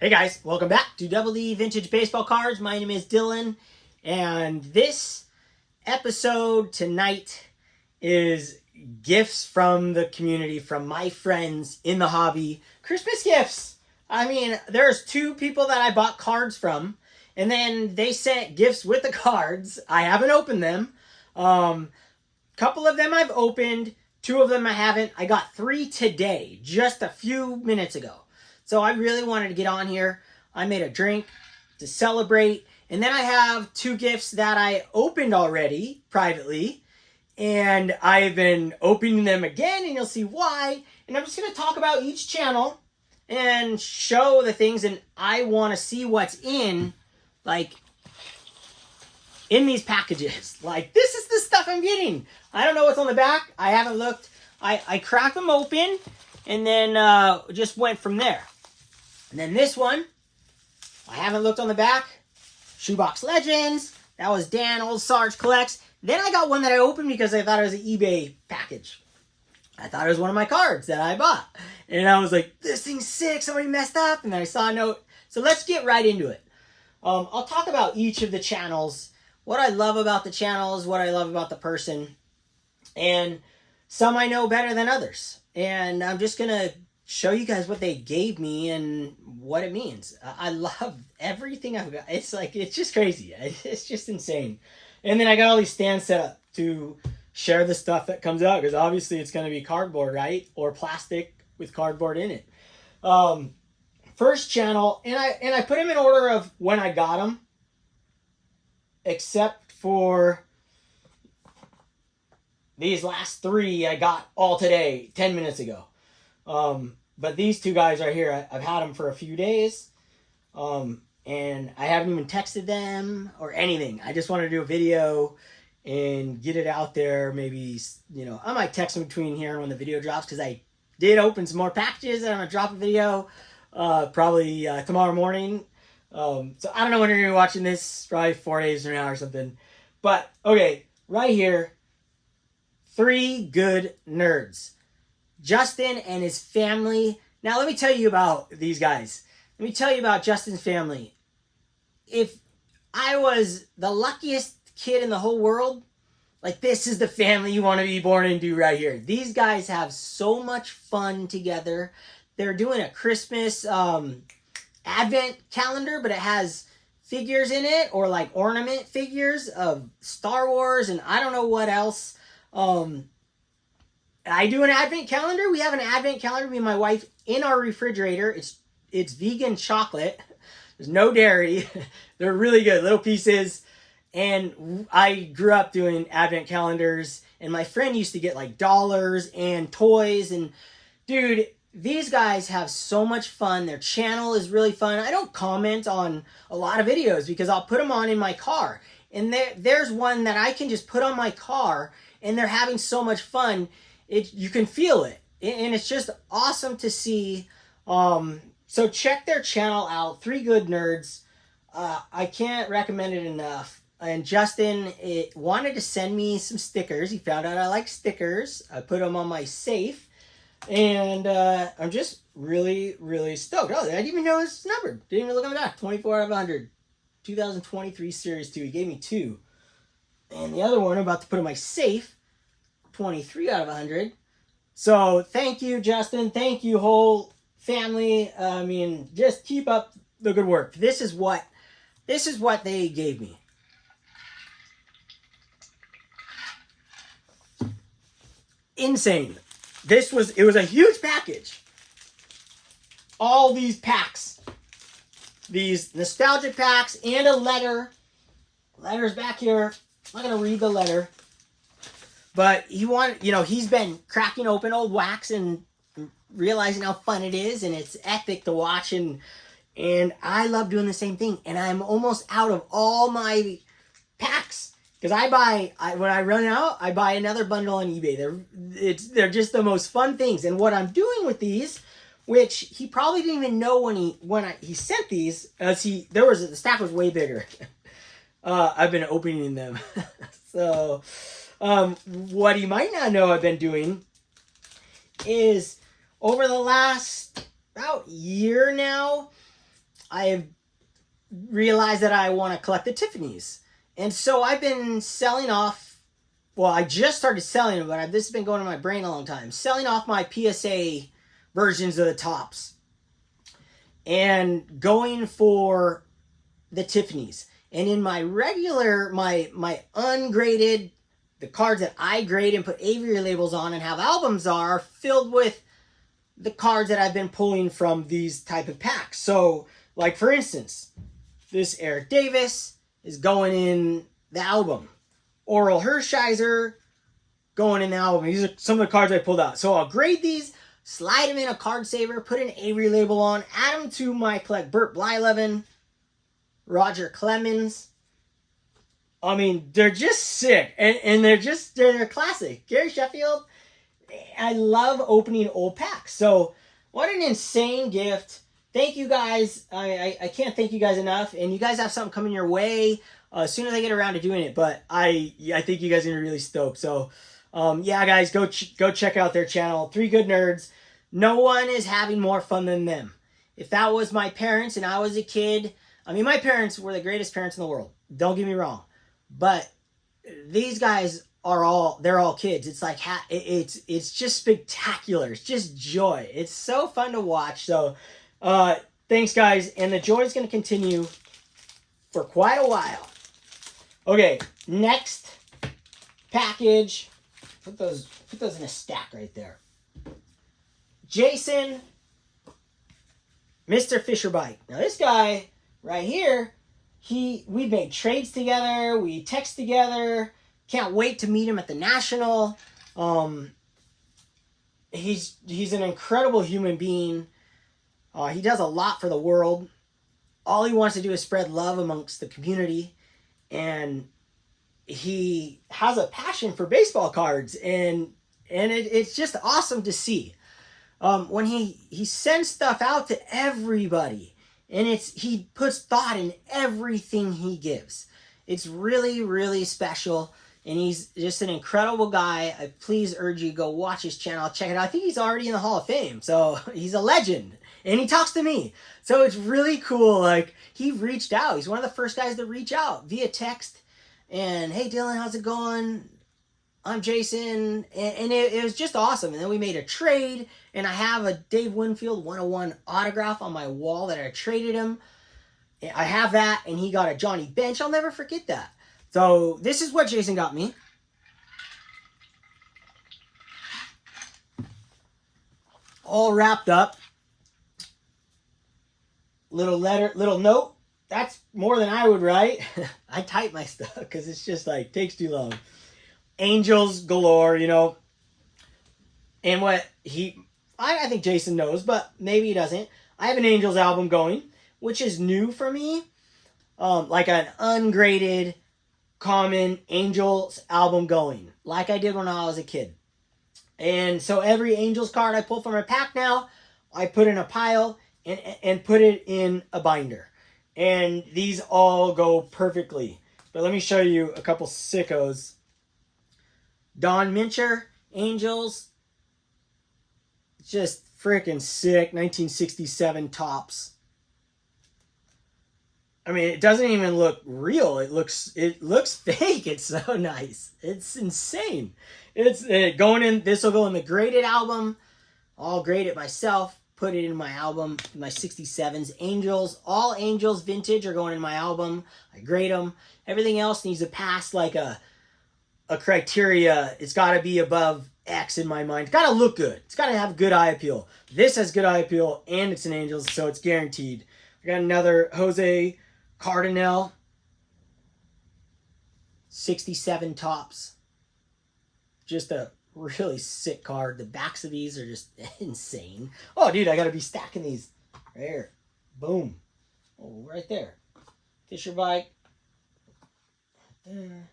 Hey guys, welcome back to Double D Vintage Baseball Cards. My name is Dylan, and this episode tonight is gifts from the community, from my friends in the hobby. Christmas gifts. I mean, there's two people that I bought cards from, and then they sent gifts with the cards. I haven't opened them. Couple of them I've opened, two of them I haven't. I got 3 today, just a few minutes ago. So I really wanted to get on here. I made a drink to celebrate. And then I have 2 gifts that I opened already privately. And I've been opening them again, and you'll see why. And I'm just going to talk about each channel and show the things. And I want to see what's in these packages. Like, this is the stuff I'm getting. I don't know what's on the back. I haven't looked. I cracked them open and then just went from there. And then this one, I haven't looked on the back. Shoebox Legends. That was Dan Old Sarge Collects. Then I got one that I opened because I thought it was an eBay package. I thought it was one of my cards that I bought. And I was like, this thing's sick. Somebody messed up. And then I saw a note. So let's get right into it. I'll talk about each of the channels. What I love about the channels. What I love about the person. And some I know better than others. And I'm just going to show you guys what they gave me and what it means. I love everything I've got. It's just crazy. It's just insane. And then I got all these stands set up to share the stuff that comes out, because obviously it's going to be cardboard, right? Or plastic with cardboard in it. First channel, and I put them in order of when I got them, except for these last 3 I got all today, 10 minutes ago. But these 2 guys right here, I've had them for a few days. And I haven't even texted them or anything. I just want to do a video and get it out there. Maybe, I might text them between here and when the video drops, because I did open some more packages and I'm going to drop a video probably tomorrow morning. So I don't know when you're going to be watching this, probably 4 days from now or something. But, okay, right here, 3 good nerds. Justin and his family. Now, let me tell you about these guys. Let me tell you about Justin's family. If I was the luckiest kid in the whole world, this is the family you want to be born into right here. These guys have so much fun together. They're doing a Christmas advent calendar, but it has figures in it, or ornament figures of Star Wars and I don't know what else. I do an advent calendar. We have an advent calendar, me and my wife, in our refrigerator. It's vegan chocolate. There's no dairy. They're really good, little pieces. And I grew up doing advent calendars. And my friend used to get dollars and toys. And dude, these guys have so much fun. Their channel is really fun. I don't comment on a lot of videos because I'll put them on in my car. And there's one that I can just put on my car, and they're having so much fun. You can feel it, and it's just awesome to see. So check their channel out, 3 Good Nerds. I can't recommend it enough. And Justin wanted to send me some stickers. He found out I like stickers. I put them on my safe, and I'm just really, really stoked. Oh, I didn't even know it was numbered. Didn't even look on the back. 24 out of 100. 2023 Series 2. He gave me 2. And the other one I'm about to put in my safe. 23 out of 100. So thank you, Justin. Thank you, whole family. I mean, just keep up the good work. This is what they gave me. Insane. It was a huge package. All these packs. These nostalgic packs and a letter. Letter's back here. I'm not going to read the letter. But he's been cracking open old wax and realizing how fun it is, and it's epic to watch, and I love doing the same thing. And I'm almost out of all my packs, because when I run out, I buy another bundle on eBay. They're just the most fun things. And what I'm doing with these, which he probably didn't even know when he sent these, the stack was way bigger. I've been opening them, so. What he might not know I've been doing is over the last about year now, I have realized that I want to collect the Tiffany's. And so I've been selling off, well, I just started selling them, but this has been going in my brain a long time. Selling off my PSA versions of the Topps and going for the Tiffany's. And in my regular, my ungraded, the cards that I grade and put Aviary labels on and have albums are filled with the cards that I've been pulling from these type of packs. So, like for instance, this Eric Davis is going in the album. Oral Hershiser going in the album. These are some of the cards I pulled out. So I'll grade these, slide them in a card saver, put an Aviary label on, add them to my collect Burt Blyleven, Roger Clemens. I mean, they're just sick. And they're classic. Gary Sheffield, I love opening old packs. So what an insane gift. Thank you guys. I can't thank you guys enough. And you guys have something coming your way as soon as I get around to doing it. But I think you guys are going to be really stoked. So, yeah, guys, go check out their channel. 3 Good Nerds. No one is having more fun than them. If that was my parents and I was a kid, I mean, my parents were the greatest parents in the world. Don't get me wrong. But these guys they're all kids. It's like, it's just spectacular. It's just joy. It's so fun to watch. So, thanks guys. And the joy is going to continue for quite a while. Okay, next package. Put those in a stack right there. Jason, Mr. Fisher Bike. Now this guy right here, we made trades together. We text together. Can't wait to meet him at the National. He's an incredible human being. He does a lot for the world. All he wants to do is spread love amongst the community. And he has a passion for baseball cards. And it's just awesome to see. When he sends stuff out to everybody. And he puts thought in everything he gives. It's really, really special. And he's just an incredible guy. I please urge you to go watch his channel. Check it out. I think he's already in the Hall of Fame. So he's a legend. And he talks to me. So it's really cool. Like, he reached out. He's one of the first guys to reach out via text. And, hey, Dylan, how's it going? I'm Jason. And it was just awesome. And then we made a trade. And I have a Dave Winfield 101 autograph on my wall that I traded him. I have that. And he got a Johnny Bench. I'll never forget that. So this is what Jason got me. All wrapped up. Little letter, little note. That's more than I would write. I type my stuff because it's just like, takes too long. Angels galore, you know. And what I think Jason knows, but maybe he doesn't. I have an Angels album going, which is new for me. Like an ungraded, common Angels album going, like I did when I was a kid. And so every Angels card I pull from a pack now, I put in a pile and put it in a binder. And these all go perfectly. But let me show you a couple sickos. Don Mincher, Angels. Just freaking sick. 1967 Topps. I mean, it doesn't even look real. It looks fake. It's so nice. It's insane. It's going in. This will go in the graded album. I'll grade it myself. Put it in my album. My 67s. Angels. All Angels vintage are going in my album. I grade them. Everything else needs to pass like a criteria. It's got to be above X in my mind. It's got to look good. It's got to have good eye appeal. This has good eye appeal, and it's an Angels, so it's guaranteed. I got another Jose Cardinal, 67 Topps. Just a really sick card. The backs of these are just insane. Oh, dude, I got to be stacking these. Right here. Boom. Oh, right there. Fisher Bike. Right there.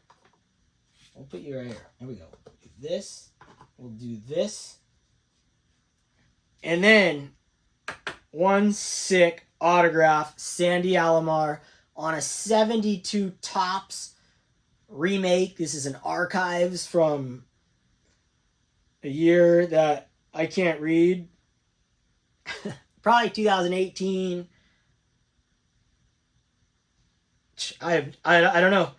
We'll put you right here. There we go. Do this. We'll do this. And then one sick autograph, Sandy Alomar, on a 72 Topps remake. This is an archives from a year that I can't read. Probably 2018. I don't know,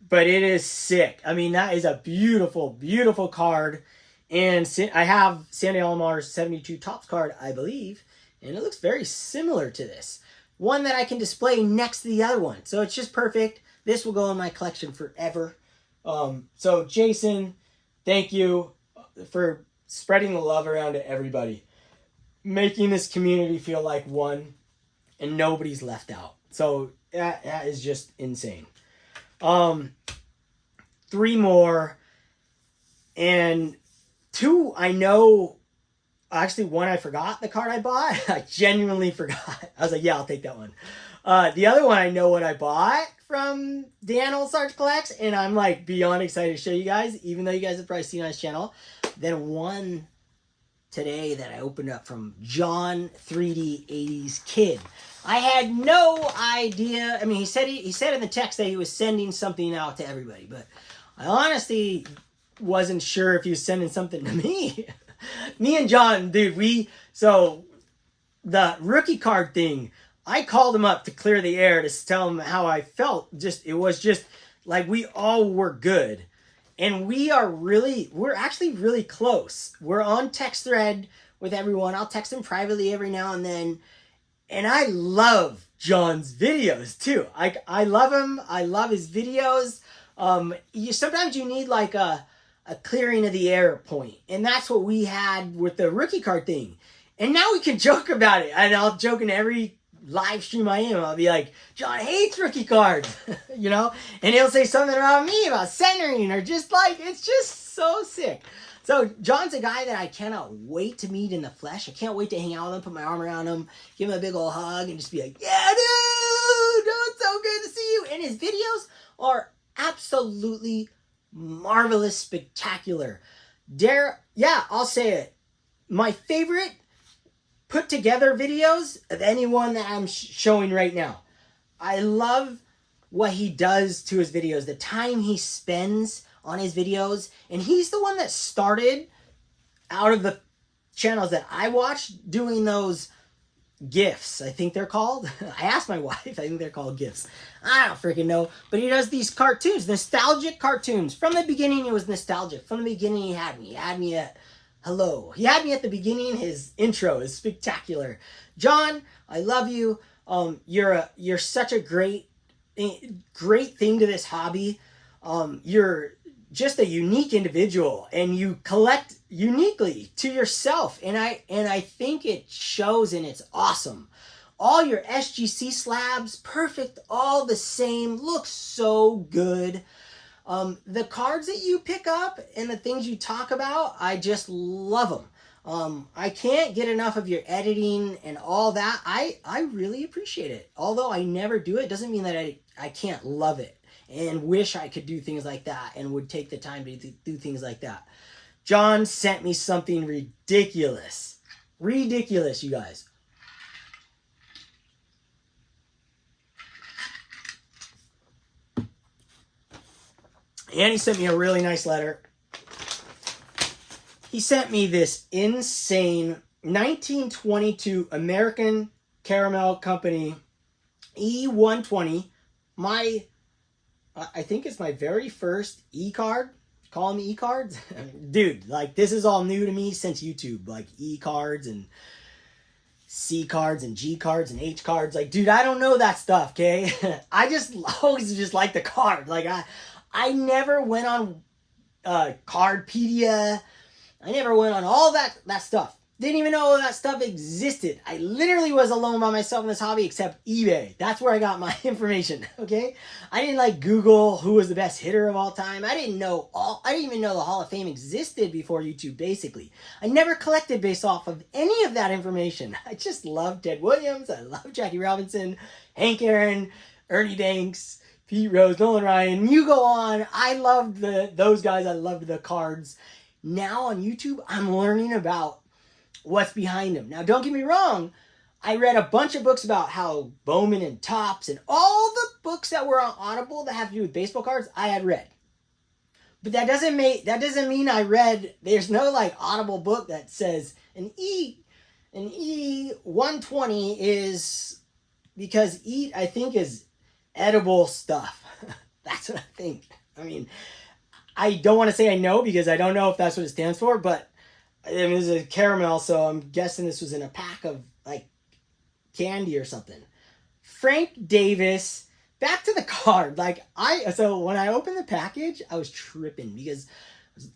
but it is sick. I mean, that is a beautiful, beautiful card. And I have Sandy Alomar's 72 Topps card, I believe, and it looks very similar to this. One that I can display next to the other one. So it's just perfect. This will go in my collection forever. So Jason, thank you for spreading the love around to everybody. Making this community feel like one and nobody's left out. So that is just insane. 3 more. And 2, I know, actually 1 I forgot the card I bought. I genuinely forgot. I was like, yeah, I'll take that one. The other one I know what I bought from Dan Olsarge Collects, and I'm like beyond excited to show you guys, even though you guys have probably seen on his channel. Then one today that I opened up from John 3D 80s Kid. I had no idea. I mean, he said in the text that he was sending something out to everybody, but I honestly wasn't sure if he was sending something to me. Me and John, dude, so the rookie card thing, I called him up to clear the air to tell him how I felt. It was just like we all were good. And we're actually really close. We're on text thread with everyone. I'll text him privately every now and then. And I love John's videos too. I love him. I love his videos. Sometimes you need like a clearing of the air point. And that's what we had with the rookie card thing. And now we can joke about it. And I'll joke in every live stream I am. I'll be like, John hates rookie cards, you know? And he'll say something about me, about centering, or just like, it's just so sick. So John's a guy that I cannot wait to meet in the flesh. I can't wait to hang out with him, put my arm around him, give him a big old hug, and just be like, yeah, dude, it's so good to see you. And his videos are absolutely marvelous, spectacular. I'll say it. My favorite put together videos of anyone that I'm showing right now. I love what he does to his videos, the time he spends on his videos. And he's the one that started out of the channels that I watched doing those GIFs, I think they're called. I asked my wife, I think they're called GIFs. I don't freaking know. But he does these cartoons, nostalgic cartoons. From the beginning, it was nostalgic. From the beginning, he had me. He had me at hello. He had me at the beginning. His intro is spectacular. John, I love you. You're such a great thing to this hobby. You're just a unique individual, and you collect uniquely to yourself. And I think it shows, and it's awesome. All your SGC slabs, perfect, all the same, looks so good. The cards that you pick up and the things you talk about, I just love them. I can't get enough of your editing and all that. I really appreciate it. Although I never do it, doesn't mean that I can't love it and wish I could do things like that and would take the time to do things like that. John sent me something ridiculous. Ridiculous, you guys. And he sent me a really nice letter. He sent me this insane 1922 American Caramel Company E120. I think it's my very first E-card. Call them E-cards. Dude, like this is all new to me since YouTube. Like E-cards and C-cards and G-cards and H-cards. Like, dude, I don't know that stuff, okay? I just always just like the card. Like, I never went on Cardpedia. I never went on all that stuff. Didn't even know that stuff existed. I literally was alone by myself in this hobby except eBay. That's where I got my information, okay? I didn't like Google who was the best hitter of all time. I didn't even know the Hall of Fame existed before YouTube, basically. I never collected based off of any of that information. I just loved Ted Williams. I loved Jackie Robinson, Hank Aaron, Ernie Banks, Pete Rose, Nolan Ryan. You go on. I loved those guys. I loved the cards. Now on YouTube, I'm learning about what's behind them. Now, don't get me wrong. I read a bunch of books about how Bowman and Topps and all the books that were on Audible that have to do with baseball cards, I had read. But that doesn't mean I read. There's no like Audible book that says an E120 is because I think is edible stuff. That's what I think. I mean, I don't want to say I know because I don't know if that's what it stands for, but it was a caramel, so I'm guessing this was in a pack of like candy or something. Frank Davis. Back to the card. So when I opened the package, I was tripping because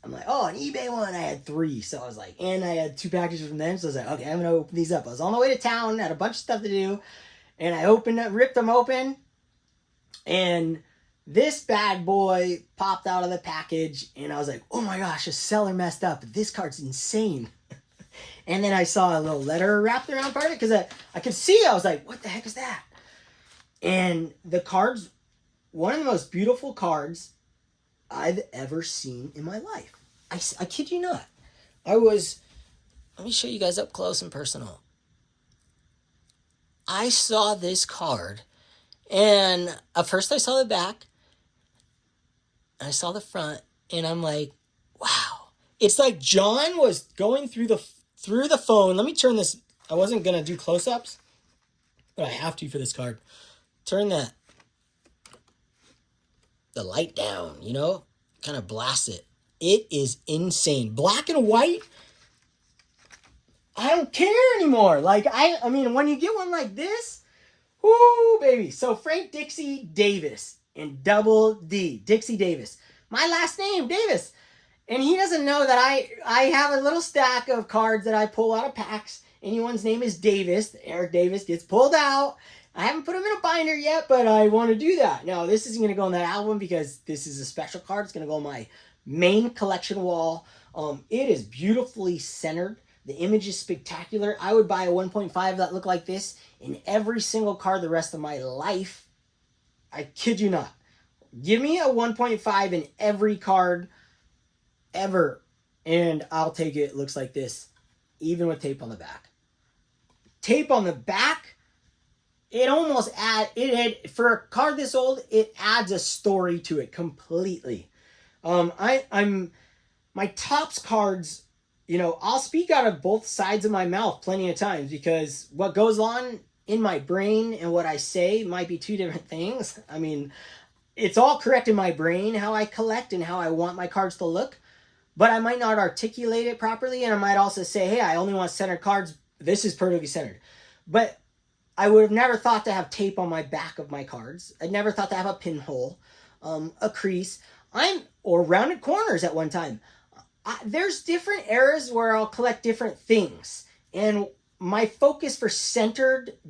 I'm like, oh, an eBay one, I had 3. So I was like, and I had 2 packages from them. So I was like, okay, I'm going to open these up. I was on the way to town, had a bunch of stuff to do. And I ripped them open. And this bad boy popped out of the package. And I was like, oh my gosh, the seller messed up. This card's insane. And then I saw a little letter wrapped around part of it because I could see. I was like, what the heck is that? And the card's one of the most beautiful cards I've ever seen in my life. I kid you not. Let me show you guys up close and personal. I saw this card, and at first I saw the back, and I saw the front, and I'm like, wow. It's like John was going through the phone. Let me turn this. I wasn't going to do close-ups, but I have to for this card. Turn the light down, kind of blast it. It is insane. Black and white, I don't care anymore. I mean, when you get one like this, whoo, baby. So Frank Dixie Davis and double D, Dixie Davis. My last name, Davis. And he doesn't know that I have a little stack of cards that I pull out of packs. Anyone's name is Davis. Eric Davis gets pulled out. I haven't put them in a binder yet, but I want to do that. Now, this isn't going to go in that album because this is a special card. It's going to go on my main collection wall. It is beautifully centered. The image is spectacular. I would buy a 1.5 that looked like this in every single card the rest of my life. I kid you not. Give me a 1.5 in every card ever, and I'll take it. It looks like this, even with tape on the back. Tape on the back. It almost for a card this old, it adds a story to it completely. I'm my Topps cards, I'll speak out of both sides of my mouth plenty of times because what goes on in my brain and what I say might be 2 different things. I mean, it's all correct in my brain how I collect and how I want my cards to look, but I might not articulate it properly, and I might also say, hey, I only want centered cards. This is perfectly centered. But I would have never thought to have tape on my back of my cards. I'd never thought to have a pinhole, a crease, or rounded corners at one time. There's different eras where I'll collect different things. And my focus for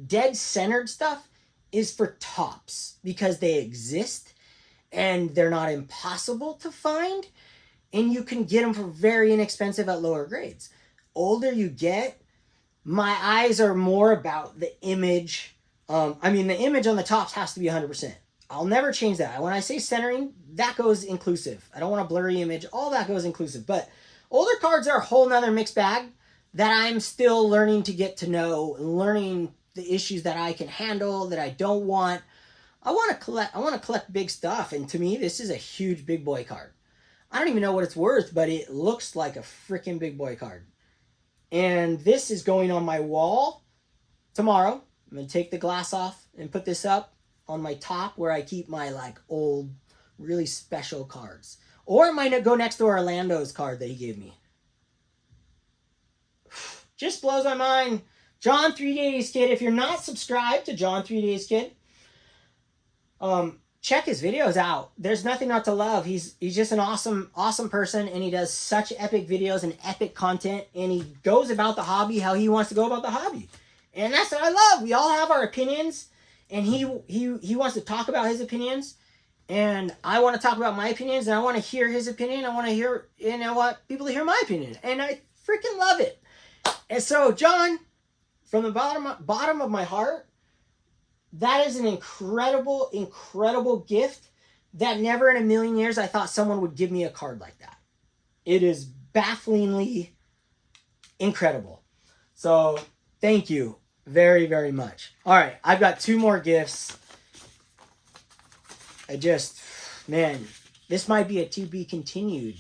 dead centered stuff is for Topps because they exist and they're not impossible to find. And you can get them for very inexpensive at lower grades. Older you get, my eyes are more about the image. The image on the Topps has to be 100%. I'll never change that. When I say centering, that goes inclusive. I don't want a blurry image. All that goes inclusive. But older cards are a whole nother mixed bag that I'm still learning to get to know, learning the issues that I can handle, that I don't want. I want to collect big stuff. And to me, this is a huge big boy card. I don't even know what it's worth, but it looks like a freaking big boy card. And this is going on my wall tomorrow. I'm going to take the glass off and put this up on my top where I keep my old, really special cards. Or I might go next to Orlando's card that he gave me. Just blows my mind. John 3 Days Kid. If you're not subscribed to John 3 Days Kid, check his videos out. There's nothing not to love. He's just an awesome person, and he does such epic videos and epic content, and he goes about the hobby how he wants to go about the hobby. And that's what I love. We all have our opinions, and he wants to talk about his opinions, and I want to talk about my opinions, and I want to hear his opinion. I want to hear, people to hear my opinion, and I freaking love it. And so, John, from the bottom of my heart, that is an incredible, incredible gift that never in a million years I thought someone would give me a card like that. It is bafflingly incredible. So thank you very, very much. All right, I've got 2 more gifts. This might be a to be continued